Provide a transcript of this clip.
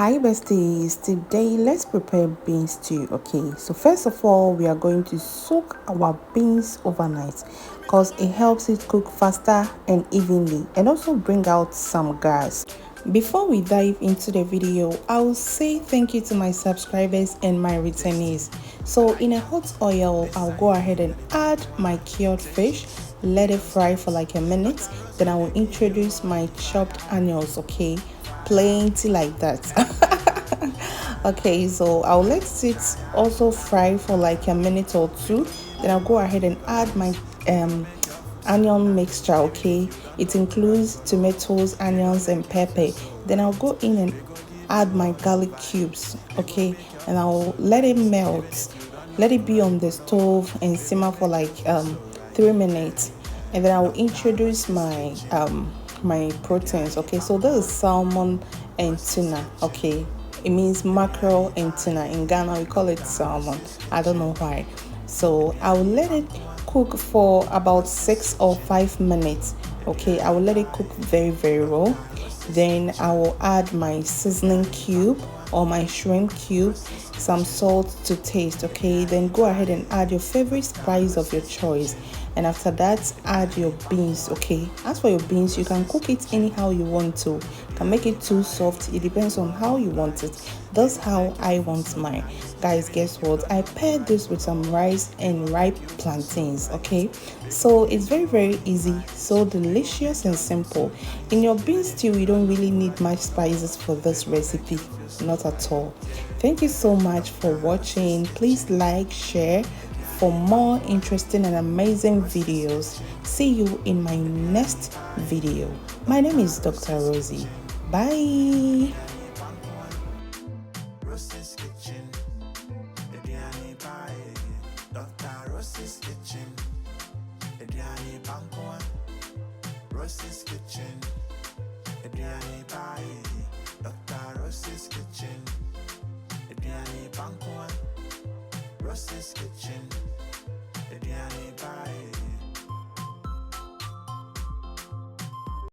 Hi besties, today let's prepare beans stew. Okay, so first of all we are going to soak our beans overnight because it helps it cook faster and evenly and also bring out some gas. Before we dive into the video, I will say thank you to my subscribers and my returnees. So in a hot oil, I'll go ahead and add my cured fish, let it fry for like a minute, then I will introduce my chopped onions. Okay, plenty like that. Okay, so I'll let it also fry for like a minute or two, then I'll go ahead and add my onion mixture. Okay, it includes tomatoes, onions and pepper. Then I'll go in and add my garlic cubes. Okay, and I'll let it melt, let it be on the stove and simmer for like 3 minutes, and then I will introduce my proteins. Okay, so this is salmon and tuna. Okay, it means mackerel and tuna. In Ghana we call it salmon, I don't know why. So I will let it cook for about 6 or 5 minutes. Okay, I will let it cook very well. Then I will add my seasoning cube or my shrimp cube, some salt to taste. Okay, then go ahead and add your favorite spice of your choice, and after that add your beans. Okay, as for your beans, you can cook it anyhow you want to. You can make it too soft, it depends on how you want it. That's how I want mine. Guys, guess what, I paired this with some rice and ripe plantains. Okay, so it's very easy, so delicious and simple. In your bean stew you don't really need much spices for this recipe, not at all. Thank you so much for watching. Please like, share for more interesting and amazing videos. See you in my next video. My name is Dr. Rosie. Bye. Rosie's Kitchen, Ediani Pie, Dr. Rosie's Kitchen, Ediani Bankoa, Rosie's Kitchen, Ediani Pie, Dr. Rosie's Kitchen, Ediani Bankoa, Rosie's Kitchen.